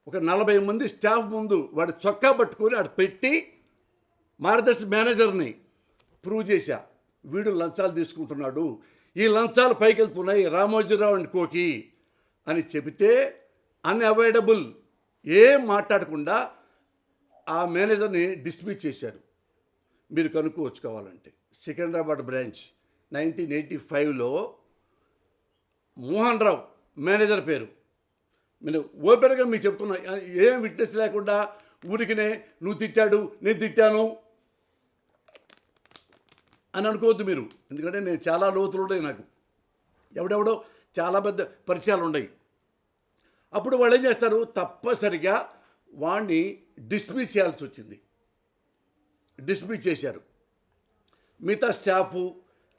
ఒక 40 మంది స్టాఫ్ ముందు వాడు చొక్కా పట్టుకొని ఆడు పెట్టి మార్గదర్శి మేనేజర్ని ప్రూవ్ చేశా, వీడు లంచాలు తీసుకుంటున్నాడు, ఈ లంచాలు పైకి వెళ్తున్నాయి రామోజీరావు అండ్ కోకి అని చెబితే అన్అవాయిడబుల్ ఏం మాట్లాడకుండా ఆ మేనేజర్ని డిస్మిస్ చేశారు. మీరు కనుక్కోవచ్చు కావాలంటే. సికింద్రాబాద్ బ్రాంచ్ 1985లో మోహన్ రావు మేనేజర్ పేరు. నేను ఓపెన్గా మీకు చెప్తున్నా, ఏం విట్నెస్ లేకుండా ఊరికినే నువ్వు తిట్టాడు నేను తిట్టాను అని అనుకోవద్దు మీరు. ఎందుకంటే నేను చాలా లోతులు ఉన్నాయి నాకు, ఎవడెవడో చాలా పెద్ద పరిచయాలు ఉన్నాయి. అప్పుడు వాళ్ళు ఏం చేస్తారు, తప్పనిసరిగా వాడిని డిస్మిస్ చేయాల్సి వచ్చింది. డిస్మిస్ చేశారు. మిగతా స్టాఫు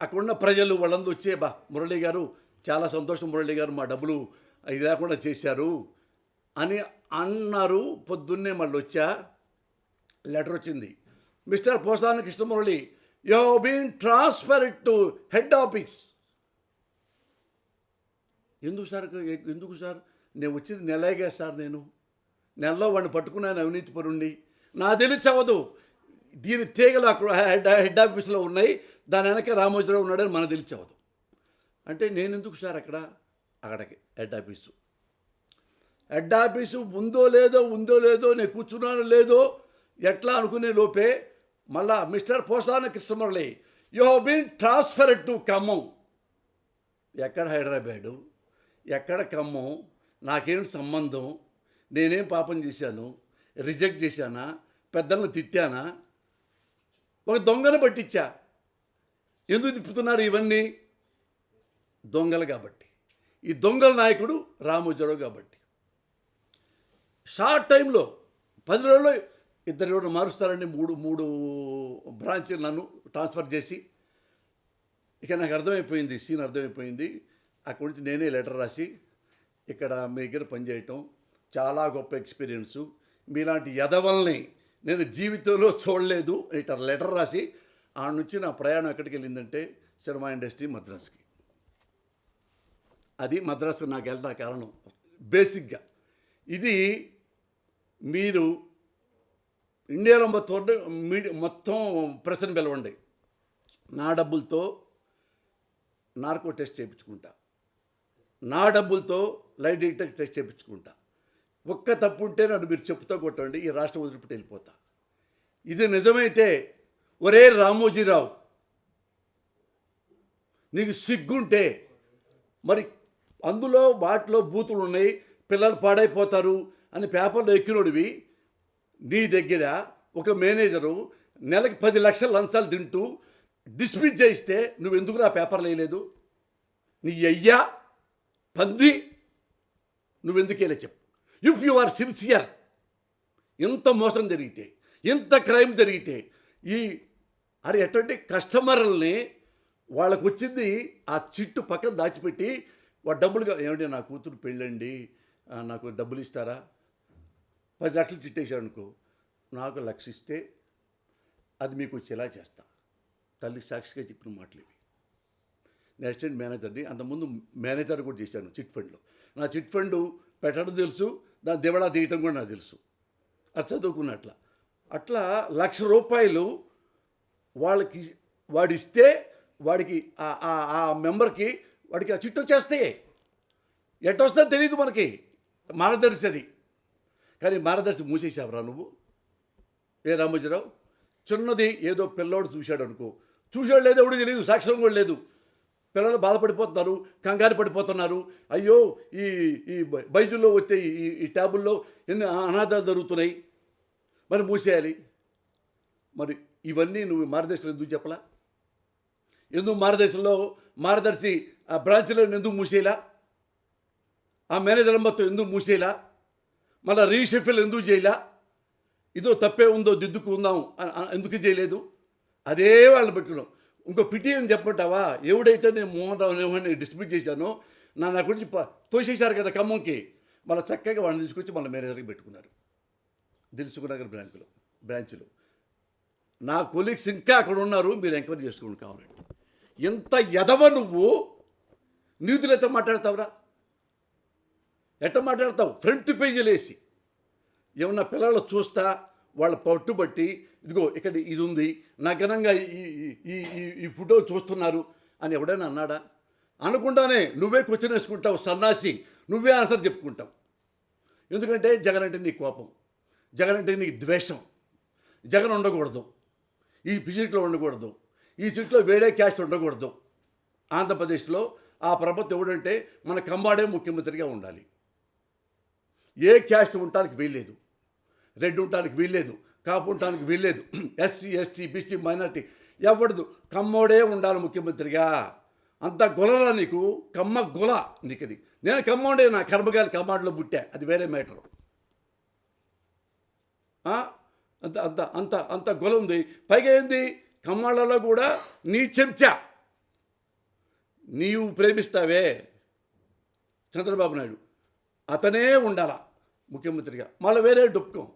అక్కడున్న ప్రజలు వాళ్ళందరూ వచ్చే, మురళీ గారు చాలా సంతోషం, మురళీ గారు మా డబ్బులు ఇది లేకుండా చేశారు అని అన్నారు. పొద్దున్నే మళ్ళీ వచ్చా, లెటర్ వచ్చింది, mister Posani Krishna Murali you have been transferred to head office. ఎందుకు సార్ నేను వచ్చింది నెలగా సార్, నేను నెలలో వాడిని పట్టుకున్నాను అవినీతి పరుండి, నా తెలియచవదు. దీని తీగలు అక్కడ హెడ్ ఆఫీస్లో ఉన్నాయి, దాని వెనక రామోజీరావు ఉన్నాడని మనకు తెలియచవదు. అంటే నేను ఎందుకు సార్ అక్కడికి హెడ్ ఆఫీసు ఉందో లేదో నేను కూర్చున్నానో లేదో ఎట్లా అనుకునే లోపే మళ్ళా mister Posani Krishna Murali you have been transferred to Khammam. ఎక్కడ హైదరాబాదు, ఎక్కడ ఖమ్మం, నాకేం సంబంధం, నేనేం పాపం చేశాను, రిజెక్ట్ చేశానా, పెద్దలను తిట్టానా, ఒక దొంగను పట్టించా. ఎందుకు తిప్పుతున్నారు ఇవన్నీ? దొంగలు కాబట్టి. ఈ దొంగల నాయకుడు రామోజీరావు కాబట్టి. షార్ట్ టైంలో 10 రోజుల్లో 2 మారుస్తారండి. మూడు బ్రాంచ్లు నన్ను ట్రాన్స్ఫర్ చేసి, ఇక నాకు అర్థమైపోయింది, సీన్ అర్థమైపోయింది. అక్కడి నుంచి నేనే లెటర్ రాసి ఇక్కడ మీ దగ్గర పనిచేయటం చాలా గొప్ప ఎక్స్పీరియన్సు, మీలాంటి యదవల్ని నేను జీవితంలో చూడలేదు ఇట్లా లెటర్ రాసి ఆ నుంచి నా ప్రయాణం ఎక్కడికి వెళ్ళిందంటే సినిమా ఇండస్ట్రీ మద్రాస్కి. అది మద్రాసు నాకు వెళ్తా కారణం బేసిక్గా. ఇది మీరు ఇండియాలో మొత్తం ప్రెస్ని పిలవండి, నా డబ్బులతో నార్కో టెస్ట్ చేయించుకుంటా, నా డబ్బులతో లైట్ డిటెక్టర్ టెస్ట్ చేయించుకుంటా. ఒక్క తప్పు ఉంటే నన్ను మీరు చెప్పుతో కొట్టండి, ఈ రాష్ట్రం వదిలిపెట్టి వెళ్ళిపోతా. ఇది నిజమైతే ఒరే రామోజీరావు, నీకు సిగ్గుంటే మరి అందులో వాటిలో బూతులు ఉన్నాయి, పిల్లలు పాడైపోతారు అని పేపర్లో ఎక్కినోడివి, నీ దగ్గర ఒక మేనేజరు నెలకి 10 లక్షల లంచాలు తింటూ డిస్మిస్ చేయిస్తే నువ్వు ఎందుకు నా పేపర్లు వేయలేదు? నీ అయ్యా పంది, నువ్వెందుకు వేయలే చెప్పు. ఇఫ్ యు ఆర్ సిన్సియర్, ఎంత మోసం జరిగితే, ఎంత క్రైమ్ జరిగితే, ఎటువంటి కస్టమర్లని వాళ్ళకు వచ్చింది ఆ చిట్టు పక్కన దాచిపెట్టి వాడు డబ్బులుగా, ఏమంటే నా కూతురు పెళ్ళండి నాకు డబ్బులు ఇస్తారా, 10 లక్షలు చిట్టేసాడు అనుకో, నాకు 1 లక్ష ఇస్తే అది మీకు వచ్చేలా చేస్తా. తల్లి సాక్షిగా చెప్పిన మాటలు ఇవి. నేను అసిస్టెంట్ మేనేజర్ని, అంతకుముందు మేనేజర్ కూడా చేశాను చిట్ ఫండ్లో. నా చిట్ ఫండ్ పెట్టడం తెలుసు, దాని దివడా తీయటం కూడా నాకు తెలుసు, అది చదువుకున్నట్లా. అట్లా 1 లక్ష రూపాయలు వాళ్ళకి వాడిస్తే వాడికి ఆ మెంబర్కి వాడికి ఆ చిట్టు వచ్చేస్తే ఎట్టొస్తుందో తెలియదు మనకి, మార్గదర్శి అది. కానీ మార్గదర్శి మూసేసావురా నువ్వు. ఏ రామోజీరావు, చిన్నది ఏదో పిల్లోడు చూశాడు అనుకో, చూశాడు లేదో ఎవడు తెలియదు, సాక్ష్యం కూడా లేదు, పిల్లలు బాధపడిపోతున్నారు, కంగారు పడిపోతున్నారు. అయ్యో ఈ బైజుల్లో వచ్చే ఈ ట్యాబుల్లో ఎన్ని అనాథాలు జరుగుతున్నాయి, మరి మూసేయాలి. మరి ఇవన్నీ నువ్వు మార్గదర్శిలో ఎందుకు చెప్పలా? ఎందుకు మార్గదర్శి ఆ బ్రాంచ్లో ఎందుకు మూసేలా? ఆ మేనేజర్ మొత్తం ఎందుకు మూసేలా? మళ్ళీ రీషెఫిల్ ఎందుకు చేయలా? ఇదో తప్పే ఉందో దిద్దుకుందాం ఎందుకు చేయలేదు? అదే వాళ్ళని పెట్టుకున్నాం. ఇంకో పిటి అని చెప్పమంటావా? ఎవడైతే నేను మోహన్ రావు డిస్మిస్ చేశానో నా గురించి తోసేశారు కదా ఖమ్మంకి, మళ్ళీ చక్కగా వాళ్ళని తీసుకొచ్చి మళ్ళీ మేనేజర్కి పెట్టుకున్నారు దిల్సుఖ్నగర్ బ్రాంచ్లో. నా కొలీగ్స్ ఇంకా అక్కడ ఉన్నారు, మీరు ఎంక్వైరీ చేసుకోండి కావాలంటే. ఎంత ఎదవ నువ్వు, నీతులు ఎట్లా మాట్లాడతావురా? ఎట్లా మాట్లాడతావు? ఫ్రంట్ పేజీలు వేసి ఏమన్నా పిల్లలు చూస్తా వాళ్ళ పట్టుబట్టి ఇదిగో ఇక్కడ ఇది ఉంది నగ్నంగా ఈ ఫోటో చూస్తున్నారు అని ఎవడైనా అన్నాడా? అనుకుంటానే నువ్వే క్వశ్చన్ వేసుకుంటావు సన్నాసి, నువ్వే ఆన్సర్ చెప్పుకుంటావు. ఎందుకంటే జగన్ అంటే నీకు కోపం, జగన్ అంటే నీకు ద్వేషం. జగన్ ఉండకూడదు, ఈ సీట్లో ఉండకూడదు, ఈ సీట్లో వేరే క్యాస్ట్ ఉండకూడదు. ఆంధ్రప్రదేశ్లో ఆ ప్రభుత్వం ఎవడంటే మన కంబాడే ముఖ్యమంత్రిగా ఉండాలి. ఏ క్యాస్ట్ ఉండటానికి వీల్లేదు, రెడ్ ఉండటానికి వీల్లేదు, కాపు ఉండటానికి వీల్లేదు, ఎస్సీ ఎస్టీ బీసీ మైనార్టీ ఎవడదు, కమ్మోడే ఉండాలి ముఖ్యమంత్రిగా. అంత గొలరా నీకు, కమ్మ గొల నీకు. అది నేను కమ్మోడే, నా కర్మగాలి కమ్మాడిలో పుట్టా, అది వేరే మ్యాటర్. అంత అంత అంత అంత గొల ఉంది. పైగా ఏంది, కమ్మాళ్ళలో కూడా నీ చెంచా నీవు ప్రేమిస్తావే చంద్రబాబు నాయుడు, అతనే ఉండాలా ముఖ్యమంత్రిగా, మళ్ళీ వేరే డొప్పుకోం.